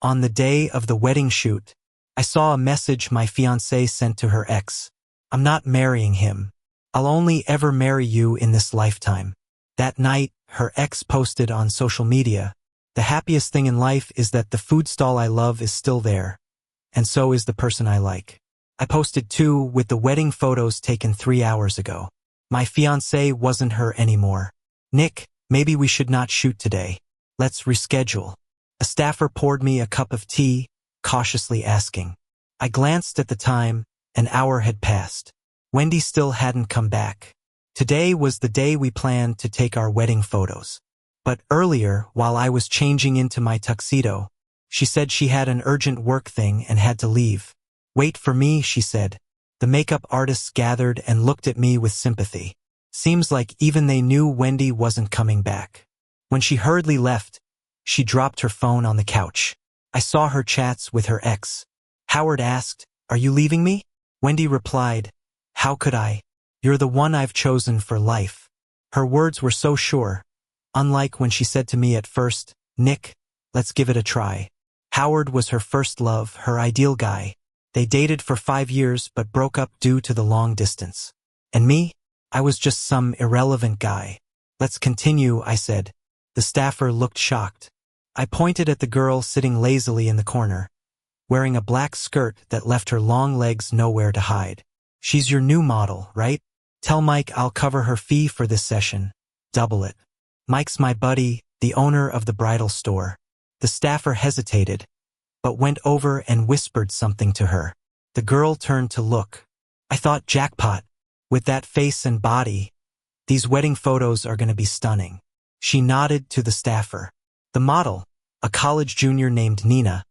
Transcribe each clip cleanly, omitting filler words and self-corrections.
On the day of the wedding shoot, I saw a message my fiancée sent to her ex. I'm not marrying him. I'll only ever marry you in this lifetime. That night, her ex posted on social media, the happiest thing in life is that the food stall I love is still there, and so is the person I like. I posted too, with the wedding photos taken 3 hours ago. My fiancé wasn't her anymore. Nick, maybe we should not shoot today. Let's reschedule. A staffer poured me a cup of tea, cautiously asking. I glanced at the time. An hour had passed. Wendy still hadn't come back. Today was the day we planned to take our wedding photos. But earlier, while I was changing into my tuxedo, she said she had an urgent work thing and had to leave. Wait for me, she said. The makeup artists gathered and looked at me with sympathy. Seems like even they knew Wendy wasn't coming back. When she hurriedly left, she dropped her phone on the couch. I saw her chats with her ex. Howard asked, "Are you leaving me?" Wendy replied, "How could I? You're the one I've chosen for life." Her words were so sure, unlike when she said to me at first, "Nick, let's give it a try." Howard was her first love, her ideal guy. They dated for 5 years but broke up due to the long distance. And me? I was just some irrelevant guy. Let's continue, I said. The staffer looked shocked. I pointed at the girl sitting lazily in the corner, wearing a black skirt that left her long legs nowhere to hide. She's your new model, right? Tell Mike I'll cover her fee for this session. Double it. Mike's my buddy, the owner of the bridal store. The staffer hesitated, but went over and whispered something to her. The girl turned to look. I thought, jackpot. With that face and body, these wedding photos are going to be stunning. She nodded to the staffer. The model, a college junior named Nina,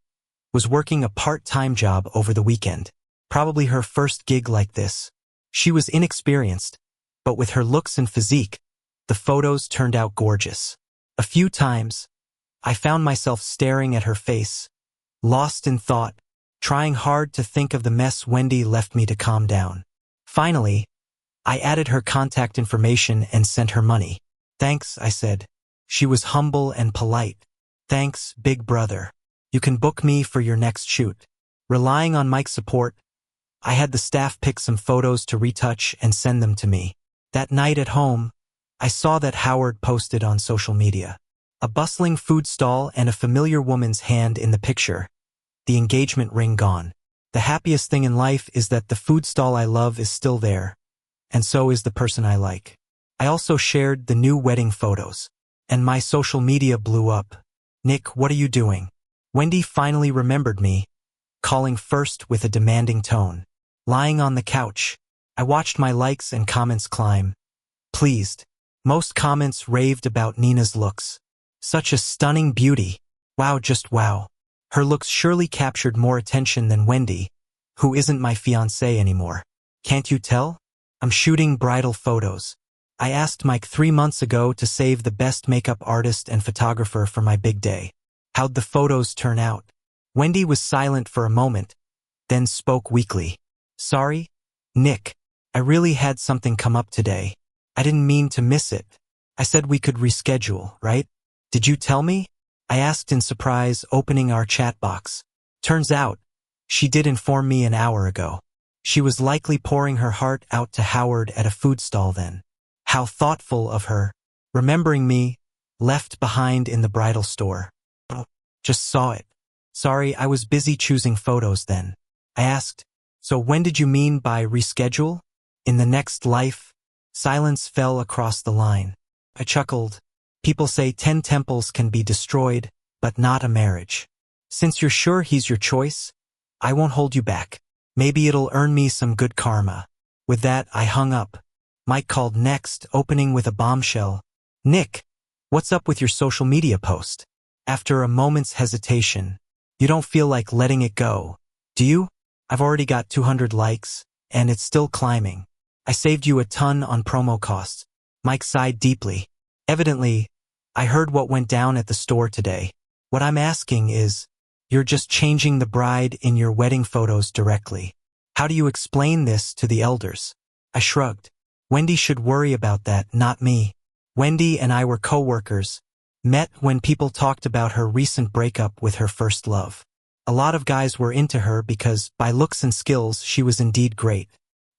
was working a part-time job over the weekend. Probably her first gig like this. She was inexperienced, but with her looks and physique, the photos turned out gorgeous. A few times, I found myself staring at her face, lost in thought, trying hard to think of the mess Wendy left me to calm down. Finally, I added her contact information and sent her money. Thanks, I said. She was humble and polite. Thanks, big brother. You can book me for your next shoot. Relying on Mike's support, I had the staff pick some photos to retouch and send them to me. That night at home, I saw that Howard posted on social media. A bustling food stall and a familiar woman's hand in the picture. The engagement ring gone. The happiest thing in life is that the food stall I love is still there, and so is the person I like. I also shared the new wedding photos, and my social media blew up. Nick, what are you doing? Wendy finally remembered me, calling first with a demanding tone. Lying on the couch, I watched my likes and comments climb. Pleased. Most comments raved about Nina's looks. Such a stunning beauty. Wow, just wow. Her looks surely captured more attention than Wendy, who isn't my fiancée anymore. Can't you tell? I'm shooting bridal photos. I asked Mike 3 months ago to save the best makeup artist and photographer for my big day. How'd the photos turn out? Wendy was silent for a moment, then spoke weakly. Sorry, Nick. I really had something come up today. I didn't mean to miss it. I said we could reschedule, right? Did you tell me? I asked in surprise, opening our chat box. Turns out, she did inform me an hour ago. She was likely pouring her heart out to Howard at a food stall then. How thoughtful of her, remembering me, left behind in the bridal store. Oh, just saw it. Sorry, I was busy choosing photos then. I asked, so when did you mean by reschedule? In the next life? Silence fell across the line. I chuckled. People say 10 temples can be destroyed, but not a marriage. Since you're sure he's your choice, I won't hold you back. Maybe it'll earn me some good karma. With that, I hung up. Mike called next, opening with a bombshell. Nick, what's up with your social media post? After a moment's hesitation, you don't feel like letting it go, do you? I've already got 200 likes, and it's still climbing. I saved you a ton on promo costs. Mike sighed deeply. Evidently, I heard what went down at the store today. What I'm asking is, you're just changing the bride in your wedding photos directly. How do you explain this to the elders? I shrugged. Wendy should worry about that, not me. Wendy and I were co-workers, Met when people talked about her recent breakup with her first love. A lot of guys were into her because, by looks and skills, she was indeed great.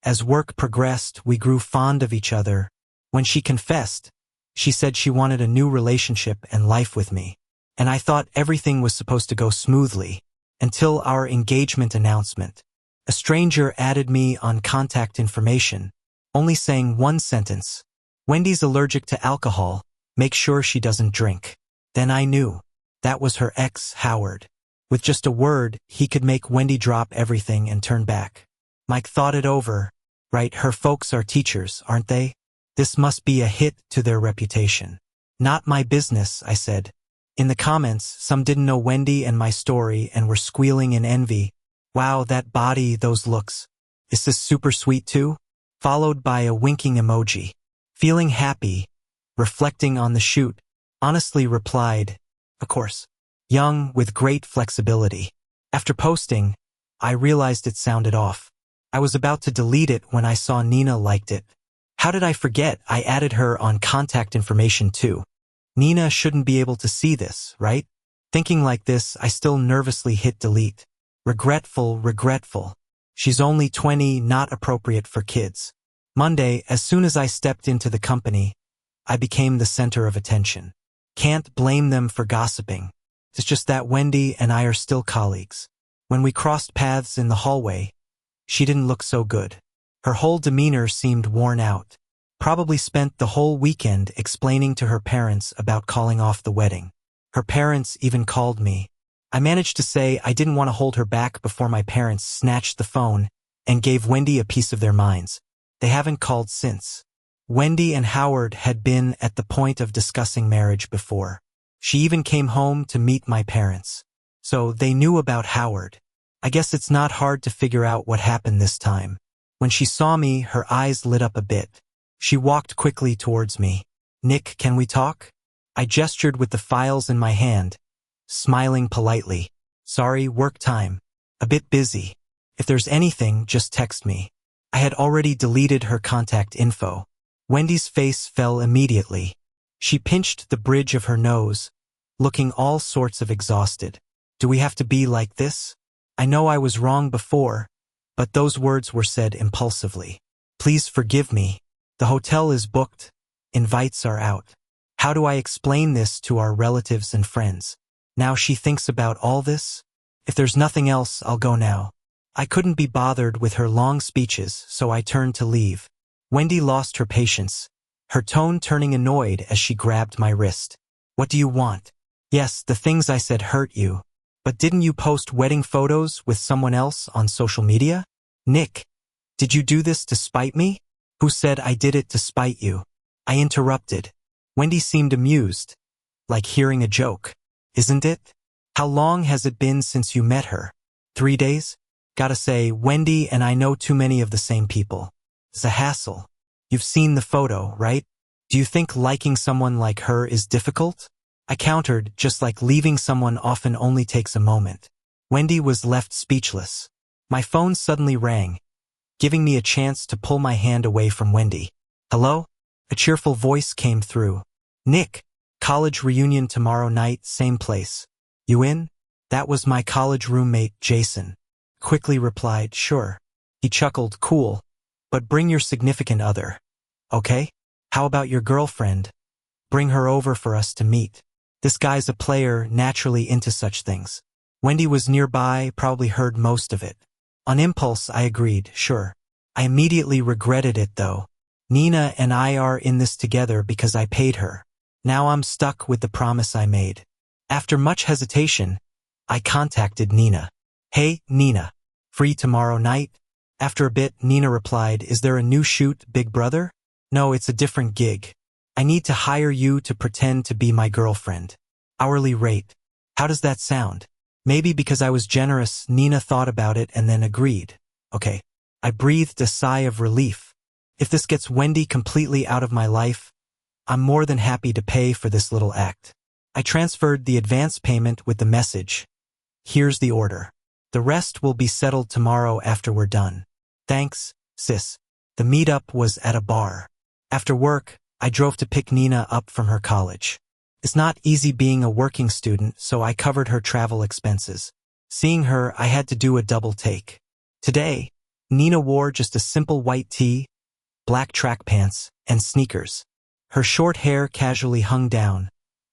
As work progressed, we grew fond of each other. When she confessed, she said she wanted a new relationship and life with me. And I thought everything was supposed to go smoothly, until our engagement announcement. A stranger added me on contact information, only saying one sentence: "Wendy's allergic to alcohol, make sure she doesn't drink." Then I knew. That was her ex, Howard. With just a word, he could make Wendy drop everything and turn back. Mike thought it over. Right, her folks are teachers, aren't they? This must be a hit to their reputation. Not my business, I said. In the comments, some didn't know Wendy and my story and were squealing in envy. Wow, that body, those looks. Is this super sweet too? Followed by a winking emoji. Feeling happy, reflecting on the shoot, honestly replied, of course. Young, with great flexibility. After posting, I realized it sounded off. I was about to delete it when I saw Nina liked it. How did I forget I added her on contact information too? Nina shouldn't be able to see this, right? Thinking like this, I still nervously hit delete. Regretful, regretful. She's only 20, not appropriate for kids. Monday, as soon as I stepped into the company, I became the center of attention. Can't blame them for gossiping. It's just that Wendy and I are still colleagues. When we crossed paths in the hallway, she didn't look so good. Her whole demeanor seemed worn out. Probably spent the whole weekend explaining to her parents about calling off the wedding. Her parents even called me. I managed to say I didn't want to hold her back before my parents snatched the phone and gave Wendy a piece of their minds. They haven't called since. Wendy and Howard had been at the point of discussing marriage before. She even came home to meet my parents. So they knew about Howard. I guess it's not hard to figure out what happened this time. When she saw me, her eyes lit up a bit. She walked quickly towards me. "Nick, can we talk?" I gestured with the files in my hand, smiling politely. "Sorry, work time. A bit busy. If there's anything, just text me." I had already deleted her contact info. Wendy's face fell immediately. She pinched the bridge of her nose, looking all sorts of exhausted. "Do we have to be like this? I know I was wrong before, but those words were said impulsively. Please forgive me. The hotel is booked. Invites are out. How do I explain this to our relatives and friends? Now she thinks about all this? If there's nothing else, I'll go now." I couldn't be bothered with her long speeches, so I turned to leave. Wendy lost her patience, her tone turning annoyed as she grabbed my wrist. "What do you want?" "Yes, the things I said hurt you. But didn't you post wedding photos with someone else on social media?" "Nick, did you do this to spite me?" "Who said I did it to spite you?" I interrupted. Wendy seemed amused, like hearing a joke. "Isn't it? How long has it been since you met her?" 3 days? Gotta say, Wendy and I know too many of the same people. It's a hassle. You've seen the photo, right? Do you think liking someone like her is difficult? I countered, just like leaving someone often only takes a moment. Wendy was left speechless. My phone suddenly rang, giving me a chance to pull my hand away from Wendy. "Hello?" A cheerful voice came through. "Nick, college reunion tomorrow night, same place. You in?" That was my college roommate, Jason. Quickly replied, "Sure." He chuckled, "Cool. But bring your significant other. Okay? How about your girlfriend? Bring her over for us to meet." This guy's a player, naturally into such things. Wendy was nearby, probably heard most of it. On impulse, I agreed, sure. I immediately regretted it, though. Nina and I are in this together because I paid her. Now I'm stuck with the promise I made. After much hesitation, I contacted Nina. "Hey, Nina. Free tomorrow night?" After a bit, Nina replied, "Is there a new shoot, Big Brother?" "No, it's a different gig. I need to hire you to pretend to be my girlfriend. Hourly rate. How does that sound?" Maybe because I was generous, Nina thought about it and then agreed. Okay. I breathed a sigh of relief. If this gets Wendy completely out of my life, I'm more than happy to pay for this little act. I transferred the advance payment with the message, "Here's the order. The rest will be settled tomorrow after we're done. Thanks, sis." The meetup was at a bar. After work, I drove to pick Nina up from her college. It's not easy being a working student, so I covered her travel expenses. Seeing her, I had to do a double take. Today, Nina wore just a simple white tee, black track pants, and sneakers. Her short hair casually hung down,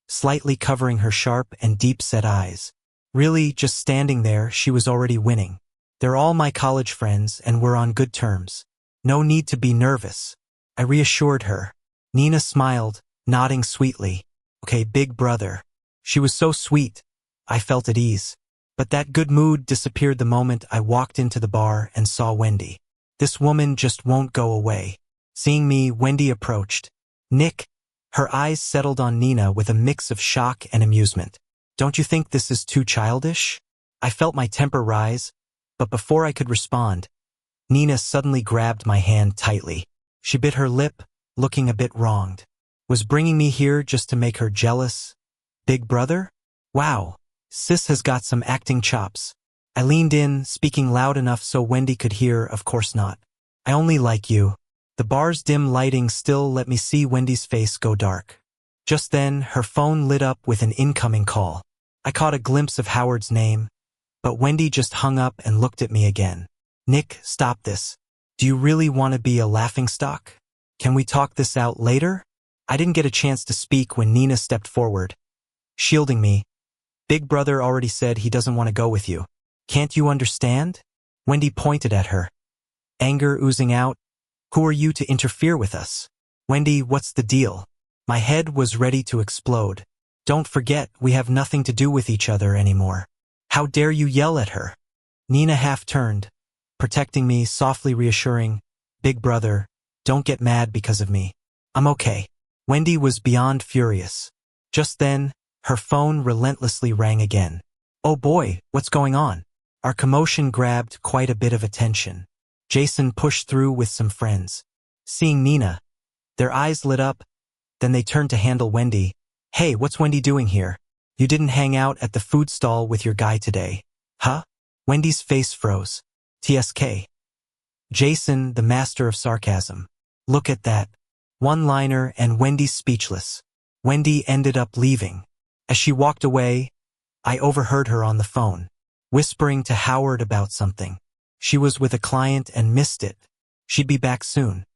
slightly covering her sharp and deep-set eyes. Really, just standing there, she was already winning. They're all my college friends, and we're on good terms. No need to be nervous. I reassured her. Nina smiled, nodding sweetly. Okay, big brother. She was so sweet. I felt at ease. But that good mood disappeared the moment I walked into the bar and saw Wendy. This woman just won't go away. Seeing me, Wendy approached. Nick. Her eyes settled on Nina with a mix of shock and amusement. Don't you think this is too childish? I felt my temper rise, but before I could respond, Nina suddenly grabbed my hand tightly. She bit her lip, looking a bit wronged. Was bringing me here just to make her jealous? Big brother? Wow, sis has got some acting chops. I leaned in, speaking loud enough so Wendy could hear. Of course not. I only like you. The bar's dim lighting still let me see Wendy's face go dark. Just then, her phone lit up with an incoming call. I caught a glimpse of Howard's name, but Wendy just hung up and looked at me again. Nick, stop this. Do you really want to be a laughingstock? Can we talk this out later? I didn't get a chance to speak when Nina stepped forward, shielding me. Big brother already said he doesn't want to go with you. Can't you understand? Wendy pointed at her, anger oozing out. Who are you to interfere with us? Wendy, what's the deal? My head was ready to explode. Don't forget, we have nothing to do with each other anymore. How dare you yell at her? Nina half turned, protecting me, softly reassuring, Big brother, don't get mad because of me. I'm okay. Wendy was beyond furious. Just then, her phone relentlessly rang again. Oh boy, what's going on? Our commotion grabbed quite a bit of attention. Jason pushed through with some friends. Seeing Nina, their eyes lit up, then they turned to handle Wendy. Hey, what's Wendy doing here? You didn't hang out at the food stall with your guy today. Huh? Wendy's face froze. TSK. Jason, the master of sarcasm. Look at that. One-liner and Wendy's speechless. Wendy ended up leaving. As she walked away, I overheard her on the phone, whispering to Howard about something. She was with a client and missed it. She'd be back soon.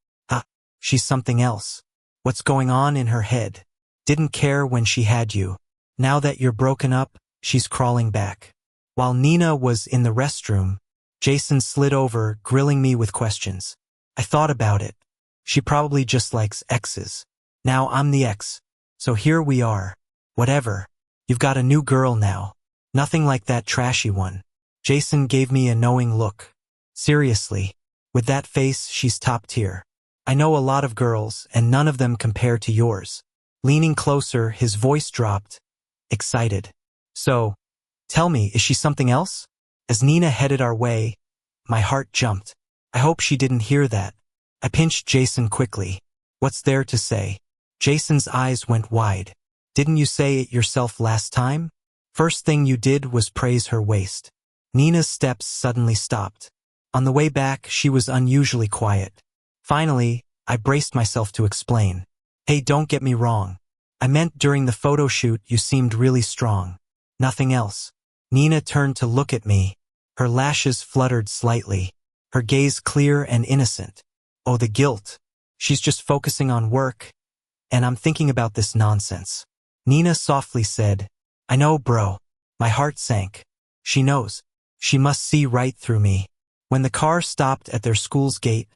She's something else. What's going on in her head? Didn't care when she had you. Now that you're broken up, she's crawling back. While Nina was in the restroom, Jason slid over, grilling me with questions. I thought about it. She probably just likes exes. Now I'm the ex. So here we are. Whatever. You've got a new girl now. Nothing like that trashy one. Jason gave me a knowing look. Seriously. With that face, she's top tier. I know a lot of girls, and none of them compare to yours. Leaning closer, his voice dropped, excited. So, tell me, is she something else? As Nina headed our way, my heart jumped. I hope she didn't hear that. I pinched Jason quickly. What's there to say? Jason's eyes went wide. Didn't you say it yourself last time? First thing you did was praise her waist. Nina's steps suddenly stopped. On the way back, she was unusually quiet. Finally, I braced myself to explain. Hey, don't get me wrong. I meant during the photo shoot you seemed really strong. Nothing else. Nina turned to look at me. Her lashes fluttered slightly. Her gaze clear and innocent. Oh, the guilt. She's just focusing on work, and I'm thinking about this nonsense. Nina softly said, I know, bro. My heart sank. She knows. She must see right through me. When the car stopped at their school's gate,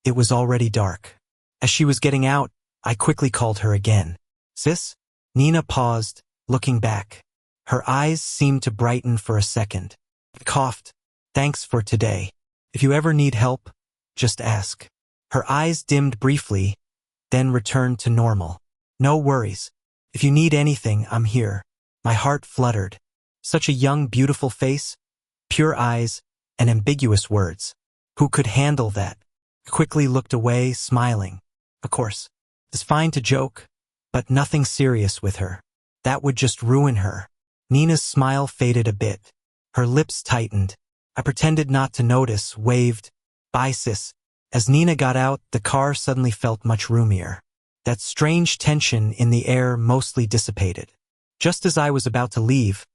it was already dark. As she was getting out, I quickly called her again. Sis? Nina paused, looking back. Her eyes seemed to brighten for a second. I coughed. Thanks for today. If you ever need help, just ask. Her eyes dimmed briefly, then returned to normal. No worries. If you need anything, I'm here. My heart fluttered. Such a young, beautiful face, pure eyes, and ambiguous words. Who could handle that? I quickly looked away, smiling. Of course, it's fine to joke, but nothing serious with her. That would just ruin her. Nina's smile faded a bit. Her lips tightened. I pretended not to notice, waved, Bye, sis. As Nina got out, the car suddenly felt much roomier. That strange tension in the air mostly dissipated. Just as I was about to leave,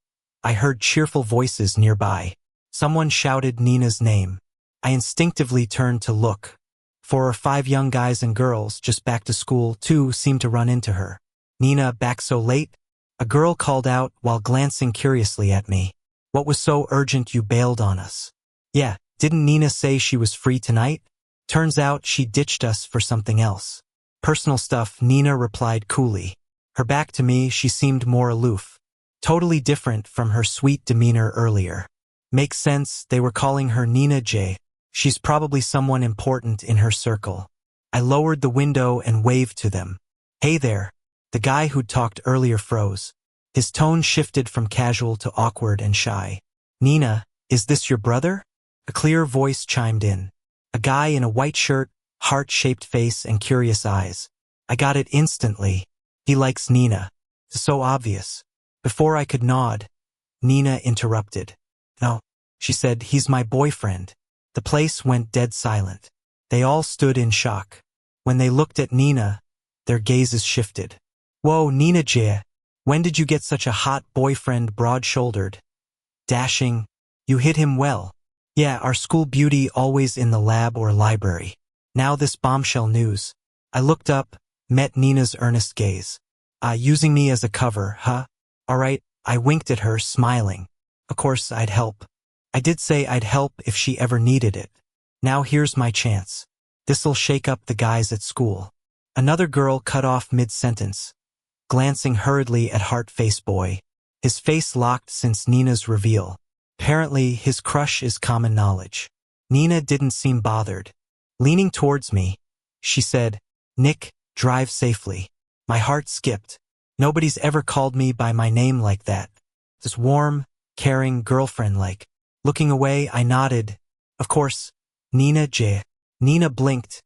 I heard cheerful voices nearby. Someone shouted Nina's name. I instinctively turned to look. 4 or 5 young guys and girls just back to school too seemed to run into her. "Nina, back so late?" A girl called out while glancing curiously at me. "What was so urgent you bailed on us?" "Yeah, didn't Nina say she was free tonight?" "Turns out she ditched us for something else." "Personal stuff," Nina replied coolly. Her back to me, she seemed more aloof. Totally different from her sweet demeanor earlier. Makes sense, they were calling her Nina J. She's probably someone important in her circle. I lowered the window and waved to them. "Hey there." The guy who'd talked earlier froze. His tone shifted from casual to awkward and shy. "Nina, is this your brother?" A clear voice chimed in. A guy in a white shirt, heart-shaped face and curious eyes. I got it instantly. He likes Nina. So obvious. Before I could nod, Nina interrupted. "No," she said, "he's my boyfriend." The place went dead silent. They all stood in shock. When they looked at Nina, their gazes shifted. "Whoa, Nina J. When did you get such a hot boyfriend?" Broad-shouldered. Dashing. "You hit him well." "Yeah, our school beauty, always in the lab or library." Now this bombshell news. I looked up, met Nina's earnest gaze. Using me as a cover, huh?" "All right," I winked at her, smiling. "Of course I'd help." I did say I'd help if she ever needed it. Now here's my chance. This'll shake up the guys at school. Another girl cut off mid-sentence, glancing hurriedly at Heart-Face Boy. His face locked since Nina's reveal. Apparently, his crush is common knowledge. Nina didn't seem bothered. Leaning towards me, she said, "Nick, drive safely." My heart skipped. Nobody's ever called me by my name like that. This warm, caring girlfriend-like. Looking away, I nodded. "Of course, Nina J." Nina blinked,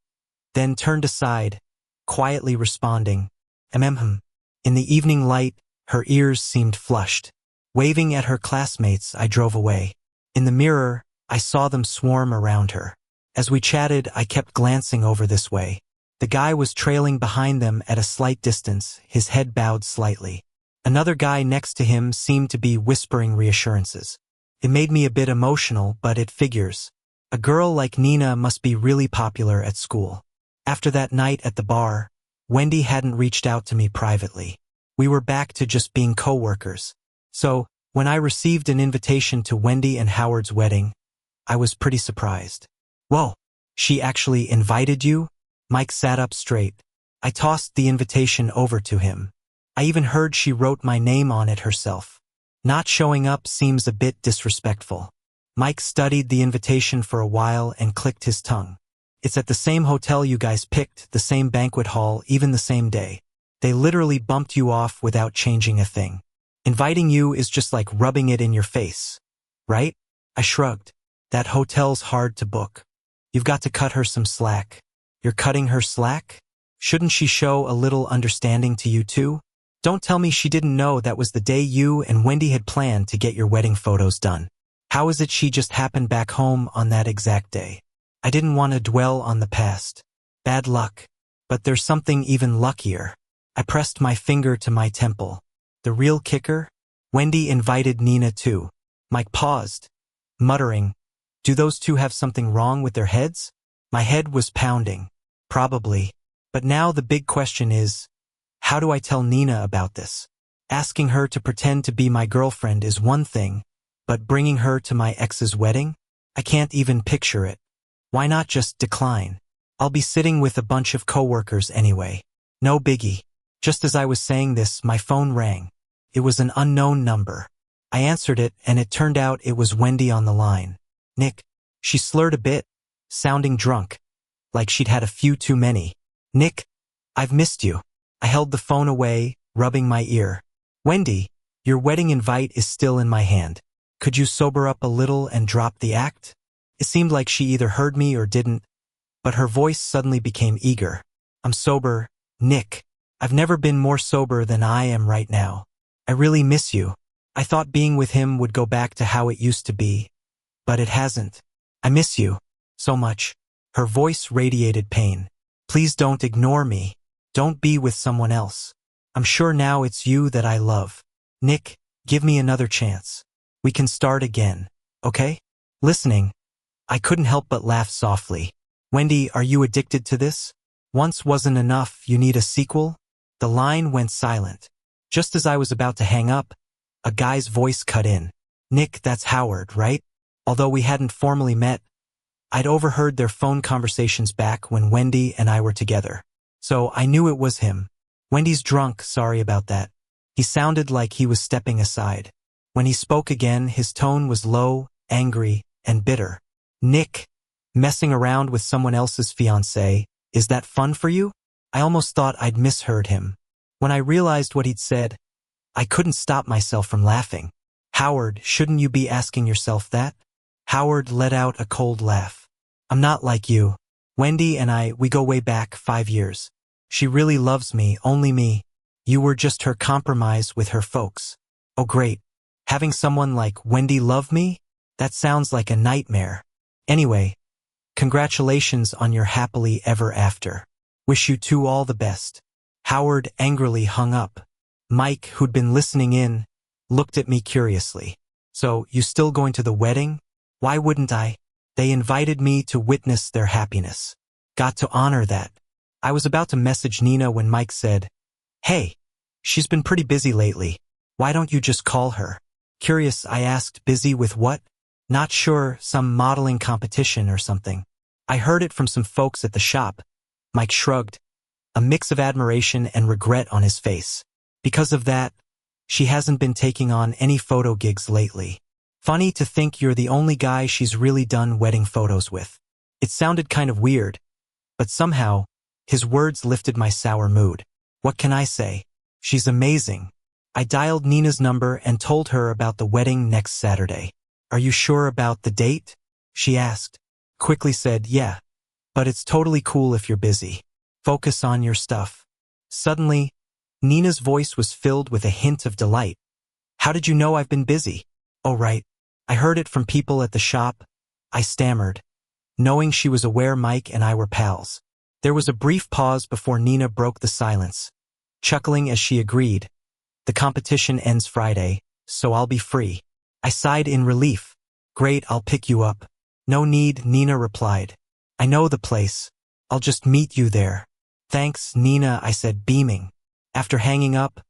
then turned aside, quietly responding, "Mm." In the evening light, her ears seemed flushed. Waving at her classmates, I drove away. In the mirror, I saw them swarm around her. As we chatted, I kept glancing over this way. The guy was trailing behind them at a slight distance, his head bowed slightly. Another guy next to him seemed to be whispering reassurances. It made me a bit emotional, but it figures. A girl like Nina must be really popular at school. After that night at the bar, Wendy hadn't reached out to me privately. We were back to just being co-workers. So, when I received an invitation to Wendy and Howard's wedding, I was pretty surprised. "Whoa, she actually invited you?" Mike sat up straight. I tossed the invitation over to him. I even heard she wrote my name on it herself. Not showing up seems a bit disrespectful. Mike studied the invitation for a while and clicked his tongue. "It's at the same hotel you guys picked, the same banquet hall, even the same day. They literally bumped you off without changing a thing. Inviting you is just like rubbing it in your face, right?" I shrugged. "That hotel's hard to book. You've got to cut her some slack." "You're cutting her slack? Shouldn't she show a little understanding to you too? Don't tell me she didn't know that was the day you and Wendy had planned to get your wedding photos done. How is it she just happened back home on that exact day?" I didn't want to dwell on the past. Bad luck. But there's something even luckier. I pressed my finger to my temple. The real kicker? Wendy invited Nina too. Mike paused, muttering, "Do those two have something wrong with their heads?" My head was pounding. Probably. But now the big question is, how do I tell Nina about this? Asking her to pretend to be my girlfriend is one thing, but bringing her to my ex's wedding? I can't even picture it. Why not just decline? I'll be sitting with a bunch of coworkers anyway. No biggie. Just as I was saying this, my phone rang. It was an unknown number. I answered it, and it turned out it was Wendy on the line. "Nick." She slurred a bit, sounding drunk, like she'd had a few too many. "Nick, I've missed you." I held the phone away, rubbing my ear. "Wendy, your wedding invite is still in my hand. Could you sober up a little and drop the act?" It seemed like she either heard me or didn't, but her voice suddenly became eager. "I'm sober, Nick. I've never been more sober than I am right now. I really miss you. I thought being with him would go back to how it used to be, but it hasn't. I miss you so much." Her voice radiated pain. "Please don't ignore me." Don't be with someone else. I'm sure now it's you that I love. Nick, give me another chance. We can start again, okay? Listening, I couldn't help but laugh softly. Wendy, are you addicted to this? Once wasn't enough, you need a sequel? The line went silent. Just as I was about to hang up, a guy's voice cut in. Nick, that's Howard, right? Although we hadn't formally met, I'd overheard their phone conversations back when Wendy and I were together. So I knew it was him. Wendy's drunk, sorry about that. He sounded like he was stepping aside. When he spoke again, his tone was low, angry, and bitter. Nick, messing around with someone else's fiancée, is that fun for you? I almost thought I'd misheard him. When I realized what he'd said, I couldn't stop myself from laughing. Howard, shouldn't you be asking yourself that? Howard let out a cold laugh. I'm not like you. Wendy and we go way back 5 years. She really loves me, only me. You were just her compromise with her folks. Oh great. Having someone like Wendy love me? That sounds like a nightmare. Anyway, congratulations on your happily ever after. Wish you two all the best. Howard angrily hung up. Mike, who'd been listening in, looked at me curiously. So, you still going to the wedding? Why wouldn't I? They invited me to witness their happiness. Got to honor that. I was about to message Nina when Mike said, Hey, she's been pretty busy lately. Why don't you just call her? Curious, I asked, busy with what? Not sure, some modeling competition or something. I heard it from some folks at the shop. Mike shrugged, a mix of admiration and regret on his face. Because of that, she hasn't been taking on any photo gigs lately. Funny to think you're the only guy she's really done wedding photos with. It sounded kind of weird, but somehow, his words lifted my sour mood. What can I say? She's amazing. I dialed Nina's number and told her about the wedding next Saturday. Are you sure about the date? She asked. Quickly said, yeah, but it's totally cool if you're busy. Focus on your stuff. Suddenly, Nina's voice was filled with a hint of delight. How did you know I've been busy? Oh right, I heard it from people at the shop. I stammered, knowing she was aware Mike and I were pals. There was a brief pause before Nina broke the silence, chuckling as she agreed. The competition ends Friday, so I'll be free. I sighed in relief. Great, I'll pick you up. No need, Nina replied. I know the place. I'll just meet you there. Thanks, Nina, I said, beaming. After hanging up,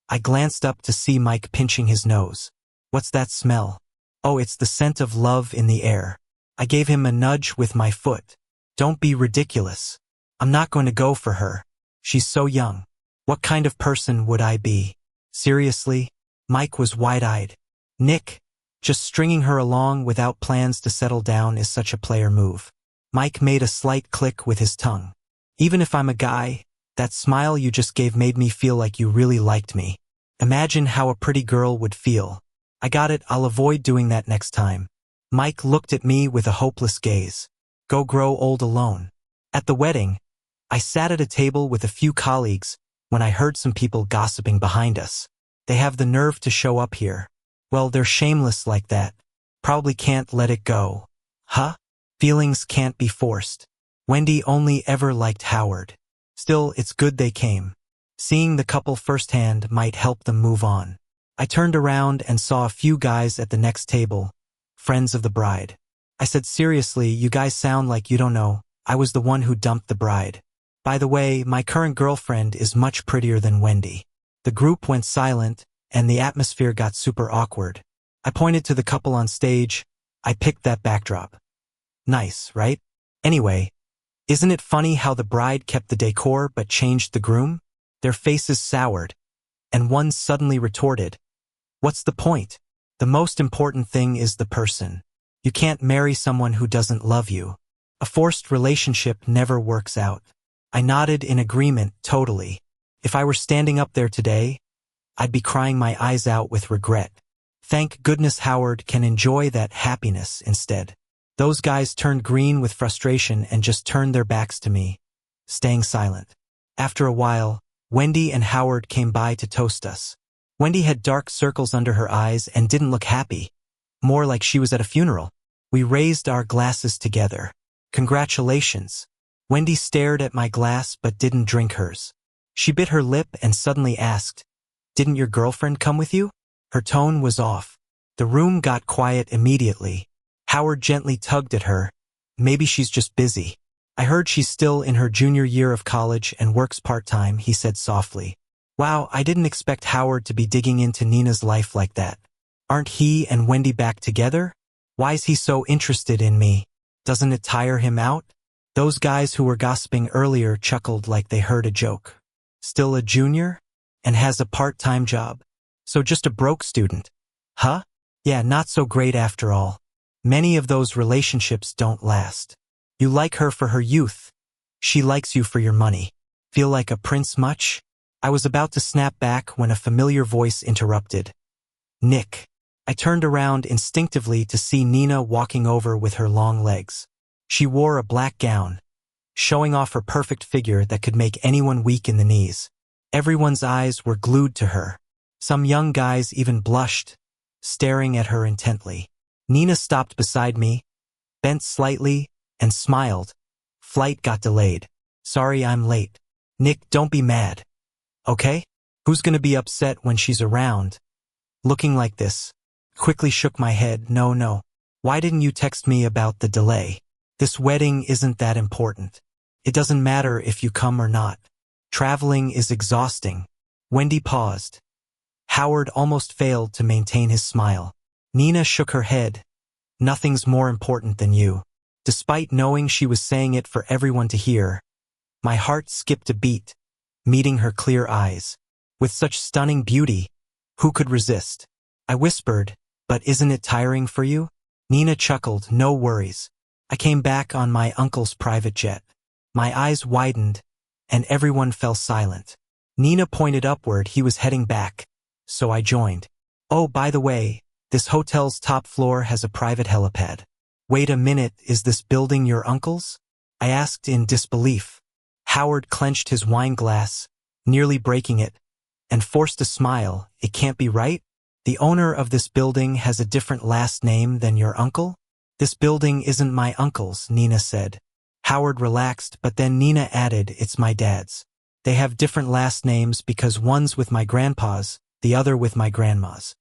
I glanced up to see Mike pinching his nose. What's that smell? Oh, it's the scent of love in the air. I gave him a nudge with my foot. Don't be ridiculous. I'm not going to go for her. She's so young. What kind of person would I be? Seriously? Mike was wide-eyed. Nick, just stringing her along without plans to settle down is such a player move. Mike made a slight click with his tongue. Even if I'm a guy, that smile you just gave made me feel like you really liked me. Imagine how a pretty girl would feel. I got it, I'll avoid doing that next time. Mike looked at me with a hopeless gaze. Go grow old alone. At the wedding, I sat at a table with a few colleagues when I heard some people gossiping behind us. They have the nerve to show up here. Well, they're shameless like that. Probably can't let it go. Huh? Feelings can't be forced. Wendy only ever liked Howard. Still, it's good they came. Seeing the couple firsthand might help them move on. I turned around and saw a few guys at the next table, friends of the bride. I said, seriously, you guys sound like you don't know. I was the one who dumped the bride. By the way, my current girlfriend is much prettier than Wendy. The group went silent, and the atmosphere got super awkward. I pointed to the couple on stage. I picked that backdrop. Nice, right? Anyway, isn't it funny how the bride kept the decor but changed the groom? Their faces soured, and one suddenly retorted, what's the point? The most important thing is the person. You can't marry someone who doesn't love you. A forced relationship never works out. I nodded in agreement, totally. If I were standing up there today, I'd be crying my eyes out with regret. Thank goodness Howard can enjoy that happiness instead. Those guys turned green with frustration and just turned their backs to me, staying silent. After a while, Wendy and Howard came by to toast us. Wendy had dark circles under her eyes and didn't look happy, more like she was at a funeral. We raised our glasses together. Congratulations. Wendy stared at my glass but didn't drink hers. She bit her lip and suddenly asked, "Didn't your girlfriend come with you?" Her tone was off. The room got quiet immediately. Howard gently tugged at her. "Maybe she's just busy. I heard she's still in her junior year of college and works part-time," he said softly. Wow, I didn't expect Howard to be digging into Nina's life like that. Aren't he and Wendy back together? Why's he so interested in me? Doesn't it tire him out? Those guys who were gossiping earlier chuckled like they heard a joke. Still a junior? And has a part-time job? So just a broke student? Huh? Yeah, not so great after all. Many of those relationships don't last. You like her for her youth. She likes you for your money. Feel like a prince much? I was about to snap back when a familiar voice interrupted. Nick. I turned around instinctively to see Nina walking over with her long legs. She wore a black gown, showing off her perfect figure that could make anyone weak in the knees. Everyone's eyes were glued to her. Some young guys even blushed, staring at her intently. Nina stopped beside me, bent slightly, and smiled. Flight got delayed. Sorry I'm late. Nick, don't be mad. Okay? Who's gonna be upset when she's around? Looking like this. Quickly shook my head. No. Why didn't you text me about the delay? This wedding isn't that important. It doesn't matter if you come or not. Traveling is exhausting. Wendy paused. Howard almost failed to maintain his smile. Nina shook her head. Nothing's more important than you. Despite knowing she was saying it for everyone to hear, my heart skipped a beat, meeting her clear eyes. With such stunning beauty, who could resist? I whispered, "But isn't it tiring for you?" Nina chuckled. "No worries. I came back on my uncle's private jet." My eyes widened, and everyone fell silent. Nina pointed upward. He was heading back, so I joined. "Oh, by the way, this hotel's top floor has a private helipad." "Wait a minute, is this building your uncle's?" I asked in disbelief. Howard clenched his wine glass, nearly breaking it, and forced a smile. "It can't be right? The owner of this building has a different last name than your uncle?" "This building isn't my uncle's," Nina said. Howard relaxed, but then Nina added, "It's my dad's. They have different last names because one's with my grandpa's, the other with my grandma's."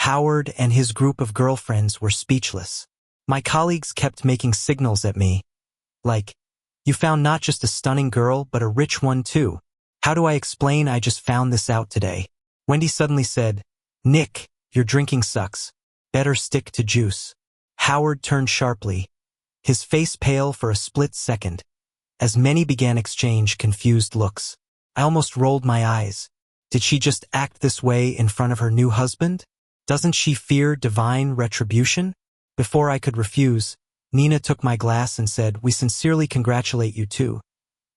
Howard and his group of girlfriends were speechless. My colleagues kept making signals at me, like, "You found not just a stunning girl, but a rich one too. How do I explain I just found this out today?" Wendy suddenly said, "Nick, your drinking sucks. Better stick to juice." Howard turned sharply, his face pale for a split second, as many began exchange confused looks. I almost rolled my eyes. Did she just act this way in front of her new husband? Doesn't she fear divine retribution? Before I could refuse, Nina took my glass and said, "We sincerely congratulate you too,"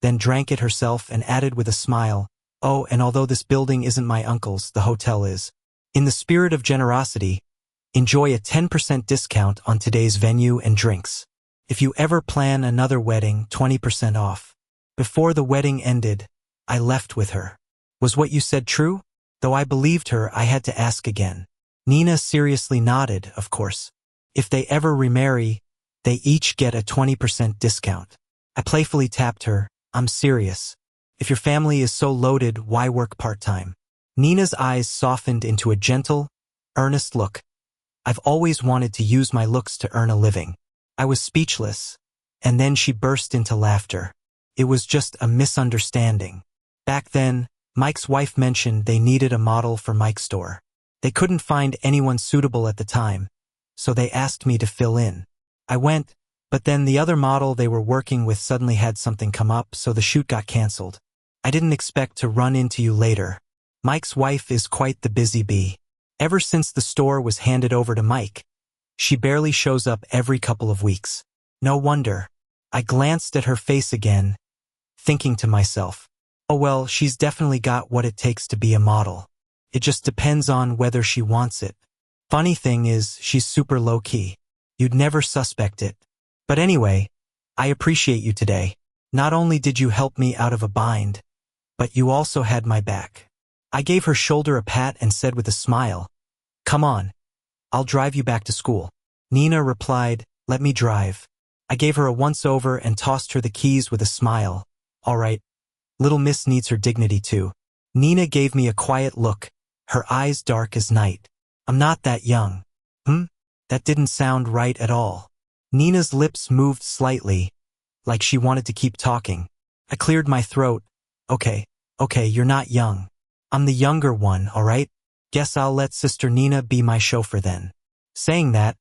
then drank it herself and added with a smile, "Oh, and although this building isn't my uncle's, the hotel is. In the spirit of generosity, enjoy a 10% discount on today's venue and drinks. If you ever plan another wedding, 20% off." Before the wedding ended, I left with her. Was what you said true? Though I believed her, I had to ask again. Nina seriously nodded, of course. If they ever remarry, they each get a 20% discount. I playfully tapped her. I'm serious. If your family is so loaded, why work part-time? Nina's eyes softened into a gentle, earnest look. I've always wanted to use my looks to earn a living. I was speechless, and then she burst into laughter. It was just a misunderstanding. Back then, Mike's wife mentioned they needed a model for Mike's store. They couldn't find anyone suitable at the time, so they asked me to fill in. I went, but then the other model they were working with suddenly had something come up, so the shoot got canceled. I didn't expect to run into you later. Mike's wife is quite the busy bee. Ever since the store was handed over to Mike, she barely shows up every couple of weeks. No wonder. I glanced at her face again, thinking to myself, oh well, she's definitely got what it takes to be a model. It just depends on whether she wants it. Funny thing is, she's super low-key. You'd never suspect it. But anyway, I appreciate you today. Not only did you help me out of a bind, but you also had my back. I gave her shoulder a pat and said with a smile, "Come on, I'll drive you back to school." Nina replied, "Let me drive." I gave her a once-over and tossed her the keys with a smile. "All right, Little Miss needs her dignity too. Nina gave me a quiet look, her eyes dark as night. I'm not that young. That didn't sound right at all. Nina's lips moved slightly, like she wanted to keep talking. I cleared my throat. Okay, you're not young. I'm the younger one, all right? Guess I'll let Sister Nina be my chauffeur then. Saying that,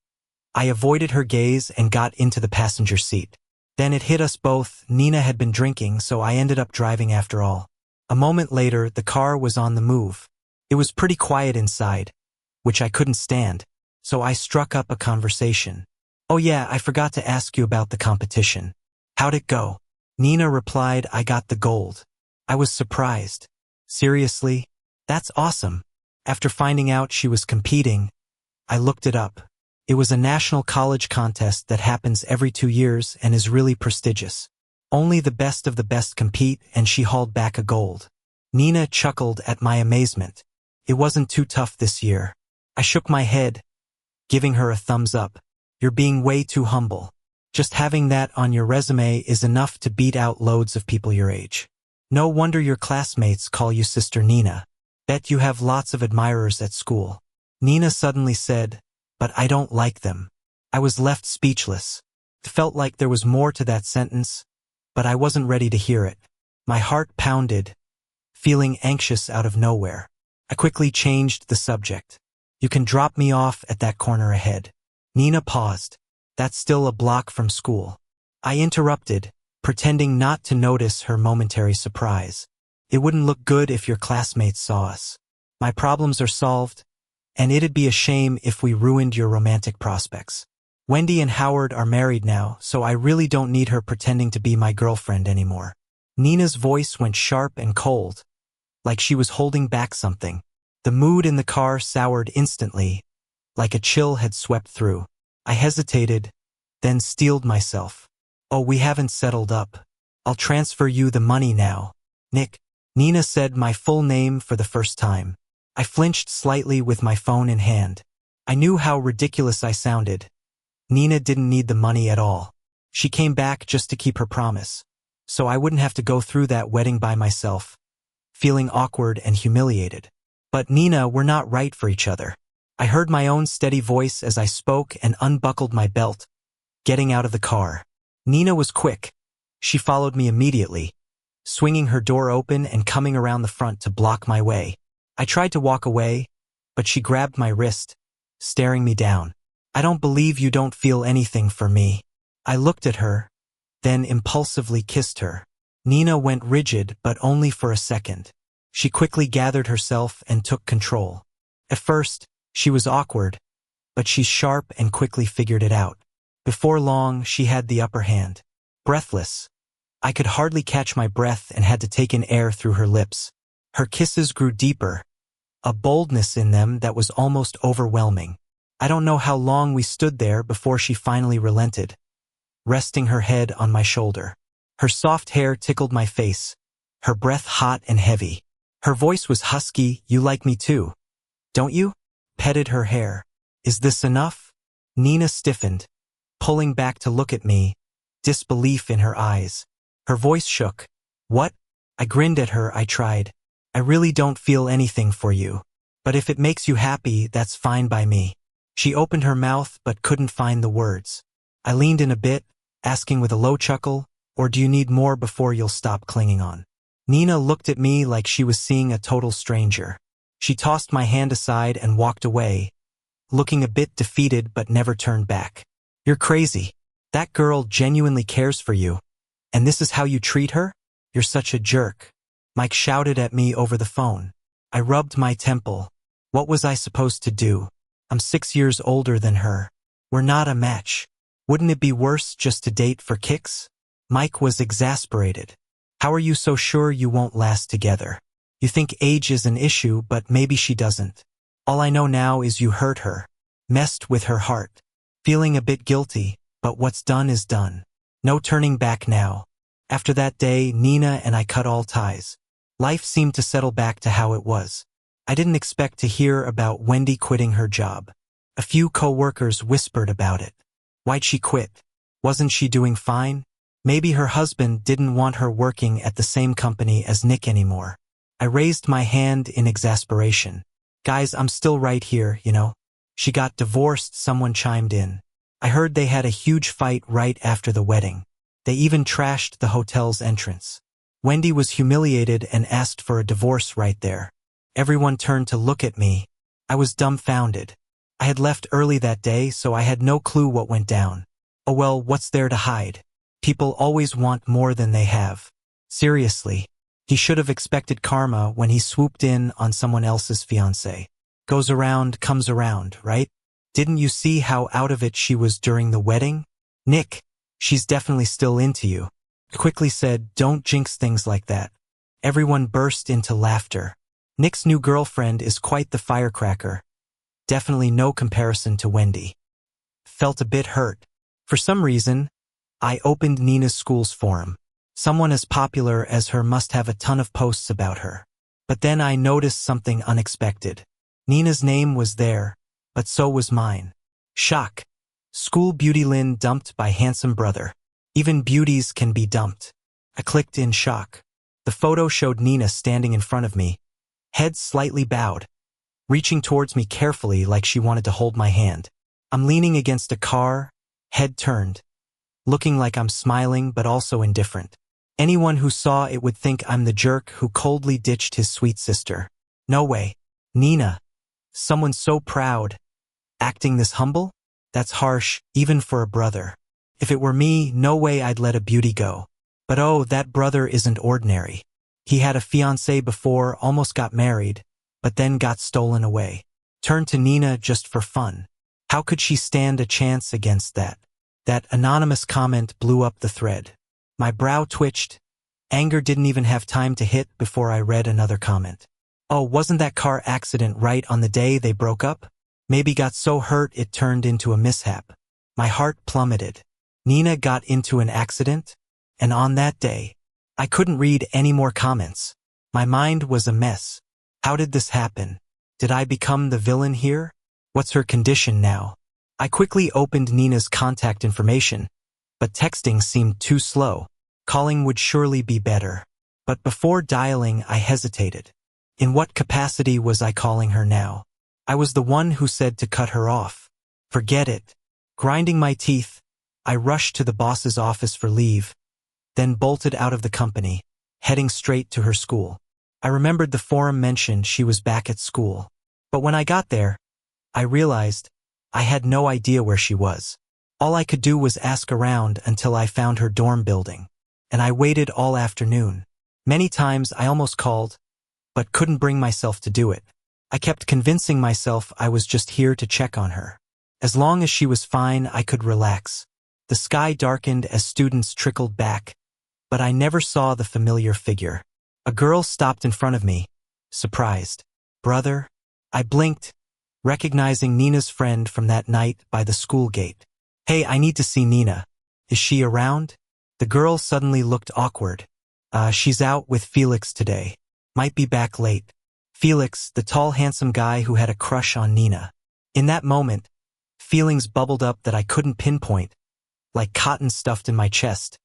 I avoided her gaze and got into the passenger seat. Then it hit us both. Nina had been drinking, so I ended up driving after all. A moment later, the car was on the move. It was pretty quiet inside, which I couldn't stand, so I struck up a conversation. Oh yeah, I forgot to ask you about the competition. How'd it go? Nina replied, I got the gold. I was surprised. Seriously? That's awesome. After finding out she was competing, I looked it up. It was a national college contest that happens every 2 years and is really prestigious. Only the best of the best compete, and she hauled back a gold. Nina chuckled at my amazement. It wasn't too tough this year. I shook my head, giving her a thumbs up. You're being way too humble. Just having that on your resume is enough to beat out loads of people your age. No wonder your classmates call you Sister Nina. Bet you have lots of admirers at school. Nina suddenly said, but I don't like them. I was left speechless. It felt like there was more to that sentence, but I wasn't ready to hear it. My heart pounded, feeling anxious out of nowhere. I quickly changed the subject. You can drop me off at that corner ahead. Nina paused. That's still a block from school. I interrupted, pretending not to notice her momentary surprise. It wouldn't look good if your classmates saw us. My problems are solved, and it'd be a shame if we ruined your romantic prospects. Wendy and Howard are married now, so I really don't need her pretending to be my girlfriend anymore. Nina's voice went sharp and cold, like she was holding back something. The mood in the car soured instantly, like a chill had swept through. I hesitated, then steeled myself. Oh, we haven't settled up. I'll transfer you the money now. Nick. Nina said my full name for the first time. I flinched slightly with my phone in hand. I knew how ridiculous I sounded. Nina didn't need the money at all. She came back just to keep her promise, so I wouldn't have to go through that wedding by myself, feeling awkward and humiliated. But Nina, we're not right for each other. I heard my own steady voice as I spoke and unbuckled my belt, getting out of the car. Nina was quick. She followed me immediately, swinging her door open and coming around the front to block my way. I tried to walk away, but she grabbed my wrist, staring me down. I don't believe you don't feel anything for me. I looked at her, then impulsively kissed her. Nina went rigid, but only for a second. She quickly gathered herself and took control. At first, she was awkward, but she's sharp and quickly figured it out. Before long, she had the upper hand. Breathless, I could hardly catch my breath and had to take in air through her lips. Her kisses grew deeper, a boldness in them that was almost overwhelming. I don't know how long we stood there before she finally relented, resting her head on my shoulder. Her soft hair tickled my face, her breath hot and heavy. Her voice was husky. You like me too, don't you? Petted her hair. Is this enough? Nina stiffened, pulling back to look at me, disbelief in her eyes. Her voice shook. What? I grinned at her. I tried. I really don't feel anything for you. But if it makes you happy, that's fine by me. She opened her mouth but couldn't find the words. I leaned in a bit, asking with a low chuckle, or do you need more before you'll stop clinging on? Nina looked at me like she was seeing a total stranger. She tossed my hand aside and walked away, looking a bit defeated but never turned back. You're crazy. That girl genuinely cares for you. And this is how you treat her? You're such a jerk. Mike shouted at me over the phone. I rubbed my temple. What was I supposed to do? I'm 6 years older than her. We're not a match. Wouldn't it be worse just to date for kicks? Mike was exasperated. How are you so sure you won't last together? You think age is an issue, but maybe she doesn't. All I know now is you hurt her, messed with her heart. Feeling a bit guilty, but what's done is done. No turning back now. After that day, Nina and I cut all ties. Life seemed to settle back to how it was. I didn't expect to hear about Wendy quitting her job. A few co-workers whispered about it. Why'd she quit? Wasn't she doing fine? Maybe her husband didn't want her working at the same company as Nick anymore. I raised my hand in exasperation. Guys, I'm still right here, you know. She got divorced, someone chimed in. I heard they had a huge fight right after the wedding. They even trashed the hotel's entrance. Wendy was humiliated and asked for a divorce right there. Everyone turned to look at me. I was dumbfounded. I had left early that day, so I had no clue what went down. Oh well, what's there to hide? People always want more than they have. Seriously, he should have expected karma when he swooped in on someone else's fiancé. Goes around, comes around, right? Didn't you see how out of it she was during the wedding? Nick, she's definitely still into you. Quickly said, don't jinx things like that. Everyone burst into laughter. Nick's new girlfriend is quite the firecracker. Definitely no comparison to Wendy. Felt a bit hurt. For some reason, I opened Nina's school's forum. Someone as popular as her must have a ton of posts about her. But then I noticed something unexpected. Nina's name was there, but so was mine. Shock. School beauty Lynn dumped by handsome brother. Even beauties can be dumped. I clicked in shock. The photo showed Nina standing in front of me, head slightly bowed, reaching towards me carefully like she wanted to hold my hand. I'm leaning against a car, head turned, looking like I'm smiling but also indifferent. Anyone who saw it would think I'm the jerk who coldly ditched his sweet sister. No way. Nina. Someone so proud. Acting this humble? That's harsh, even for a brother. If it were me, no way I'd let a beauty go. But oh, that brother isn't ordinary. He had a fiancée before, almost got married, but then got stolen away. Turned to Nina just for fun. How could she stand a chance against that? That anonymous comment blew up the thread. My brow twitched. Anger didn't even have time to hit before I read another comment. Oh, wasn't that car accident right on the day they broke up? Maybe got so hurt it turned into a mishap. My heart plummeted. Nina got into an accident? And on that day, I couldn't read any more comments. My mind was a mess. How did this happen? Did I become the villain here? What's her condition now? I quickly opened Nina's contact information, but texting seemed too slow. Calling would surely be better. But before dialing, I hesitated. In what capacity was I calling her now? I was the one who said to cut her off. Forget it. Grinding my teeth, I rushed to the boss's office for leave, then bolted out of the company, heading straight to her school. I remembered the forum mentioned she was back at school. But when I got there, I realized I had no idea where she was. All I could do was ask around until I found her dorm building. And I waited all afternoon. Many times I almost called, but couldn't bring myself to do it. I kept convincing myself I was just here to check on her. As long as she was fine, I could relax. The sky darkened as students trickled back, but I never saw the familiar figure. A girl stopped in front of me, surprised. Brother? I blinked, recognizing Nina's friend from that night by the school gate. Hey, I need to see Nina. Is she around? The girl suddenly looked awkward. She's out with Felix today. Might be back late. Felix, the tall, handsome guy who had a crush on Nina. In that moment, feelings bubbled up that I couldn't pinpoint, like cotton stuffed in my chest,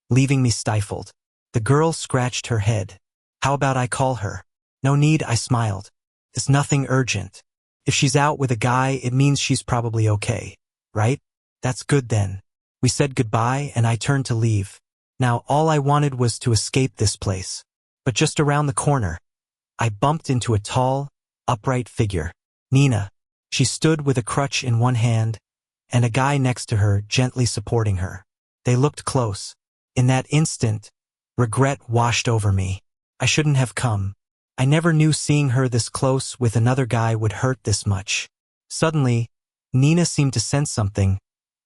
leaving me stifled. The girl scratched her head. How about I call her? No need, I smiled. It's nothing urgent. If she's out with a guy, it means she's probably okay, right? That's good then. We said goodbye and I turned to leave. Now all I wanted was to escape this place. But just around the corner, I bumped into a tall, upright figure. Nina. She stood with a crutch in one hand, and a guy next to her gently supporting her. They looked close. In that instant, regret washed over me. I shouldn't have come. I never knew seeing her this close with another guy would hurt this much. Suddenly, Nina seemed to sense something,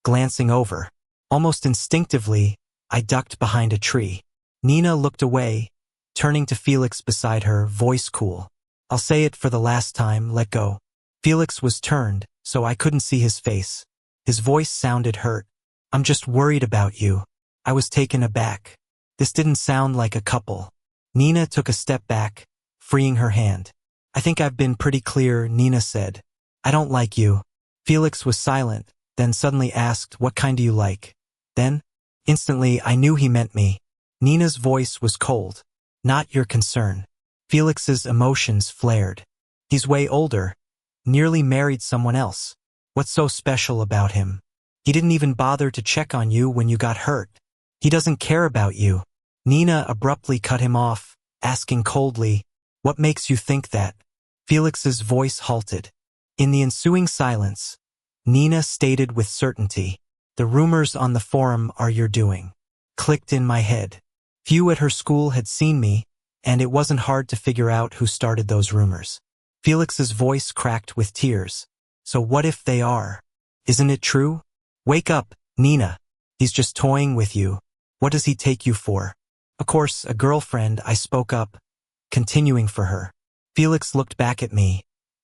glancing over. Almost instinctively, I ducked behind a tree. Nina looked away, turning to Felix beside her, voice cool. I'll say it for the last time, let go. Felix was turned, so I couldn't see his face. His voice sounded hurt. I'm just worried about you. I was taken aback. This didn't sound like a couple. Nina took a step back, freeing her hand. I think I've been pretty clear, Nina said. I don't like you. Felix was silent, then suddenly asked, what kind do you like? Then, Instantly, I knew he meant me. Nina's voice was cold. Not your concern. Felix's emotions flared. He's way older. Nearly married someone else. What's so special about him? He didn't even bother to check on you when you got hurt. He doesn't care about you. Nina abruptly cut him off, asking coldly, "What makes you think that?" Felix's voice halted. In the ensuing silence, Nina stated with certainty, "The rumors on the forum are your doing." Clicked in my head. Few at her school had seen me, and it wasn't hard to figure out who started those rumors. Felix's voice cracked with tears. "So what if they are? Isn't it true? Wake up, Nina. He's just toying with you. What does he take you for?" "Of course, a girlfriend," I spoke up, continuing for her. Felix looked back at me,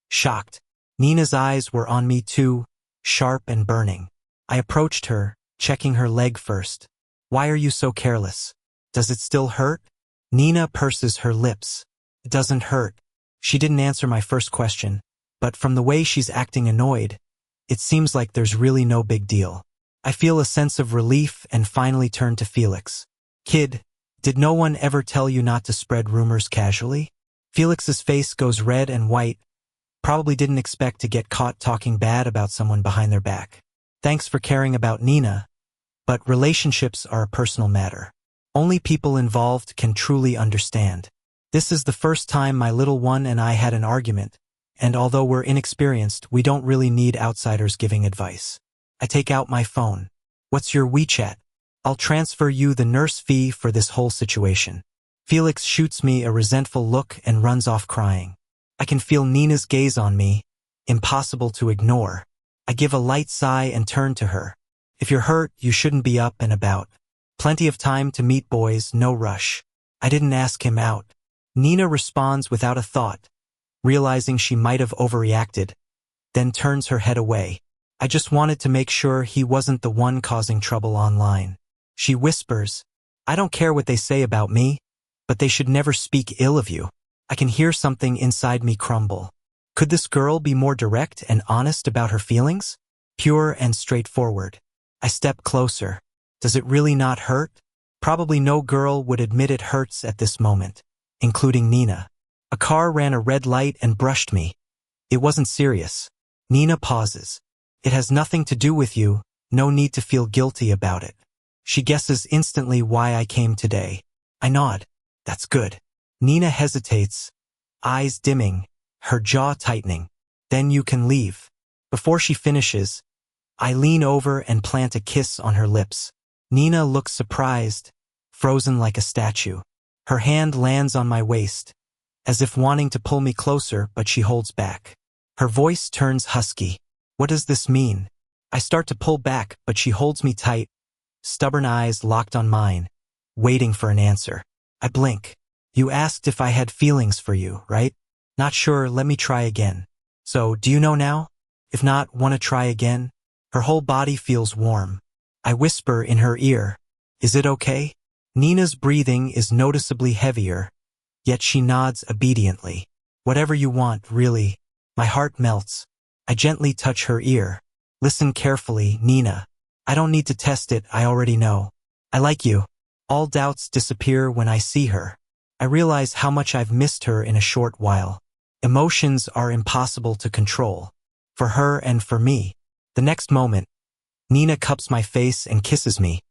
shocked. Nina's eyes were on me too, sharp and burning. I approached her, checking her leg first. "Why are you so careless? Does it still hurt?" Nina purses her lips. "It doesn't hurt." She didn't answer my first question, but from the way she's acting annoyed, it seems like there's really no big deal. I feel a sense of relief and finally turn to Felix. "Kid, did no one ever tell you not to spread rumors casually?" Felix's face goes red and white. Probably didn't expect to get caught talking bad about someone behind their back. "Thanks for caring about Nina, but relationships are a personal matter. Only people involved can truly understand. This is the first time my little one and I had an argument, and although we're inexperienced, we don't really need outsiders giving advice." I take out my phone. "What's your WeChat? I'll transfer you the nurse fee for this whole situation." Felix shoots me a resentful look and runs off crying. I can feel Nina's gaze on me, impossible to ignore. I give a light sigh and turn to her. "If you're hurt, you shouldn't be up and about. Plenty of time to meet boys, no rush." I didn't ask him out. Nina responds without a thought, realizing she might have overreacted, then turns her head away. "I just wanted to make sure he wasn't the one causing trouble online." She whispers, "I don't care what they say about me, but they should never speak ill of you." I can hear something inside me crumble. Could this girl be more direct and honest about her feelings? Pure and straightforward. I step closer. Does it really not hurt? Probably no girl would admit it hurts at this moment, including Nina. A car ran a red light and brushed me. It wasn't serious. Nina pauses. "It has nothing to do with you, no need to feel guilty about it." She guesses instantly why I came today. I nod. "That's good." Nina hesitates, eyes dimming, her jaw tightening. "Then you can leave." Before she finishes, I lean over and plant a kiss on her lips. Nina looks surprised, frozen like a statue. Her hand lands on my waist, as if wanting to pull me closer, but she holds back. Her voice turns husky. "What does this mean?" I start to pull back, but she holds me tight, stubborn eyes locked on mine, waiting for an answer. I blink. "You asked if I had feelings for you, right?" "Not sure, let me try again." "So, do you know now? If not, wanna try again?" Her whole body feels warm. I whisper in her ear, "Is it okay?" Nina's breathing is noticeably heavier, yet she nods obediently. "Whatever you want, really." My heart melts. I gently touch her ear. "Listen carefully, Nina. I don't need to test it, I already know. I like you." All doubts disappear when I see her. I realize how much I've missed her in a short while. Emotions are impossible to control, for her and for me. The next moment, Nina cups my face and kisses me,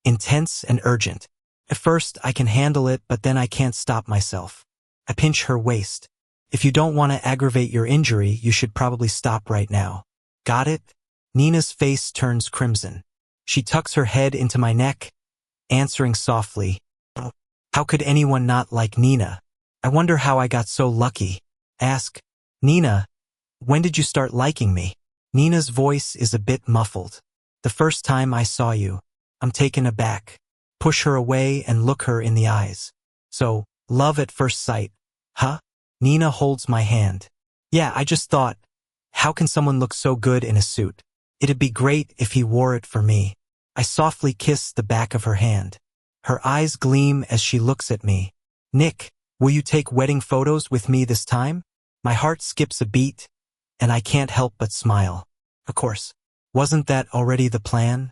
intense and urgent. At first, I can handle it, but then I can't stop myself. I pinch her waist. "If you don't want to aggravate your injury, you should probably stop right now." "Got it?" Nina's face turns crimson. She tucks her head into my neck, answering softly, "How could anyone not like Nina? I wonder how I got so lucky." Ask, "Nina, when did you start liking me?" Nina's voice is a bit muffled. "The first time I saw you." I'm taken aback. Push her away and look her in the eyes. "So, love at first sight, huh?" Nina holds my hand. "Yeah, I just thought, how can someone look so good in a suit? It'd be great if he wore it for me." I softly kiss the back of her hand. Her eyes gleam as she looks at me. "Nick, will you take wedding photos with me this time?" My heart skips a beat, and I can't help but smile. Of course. Wasn't that already the plan?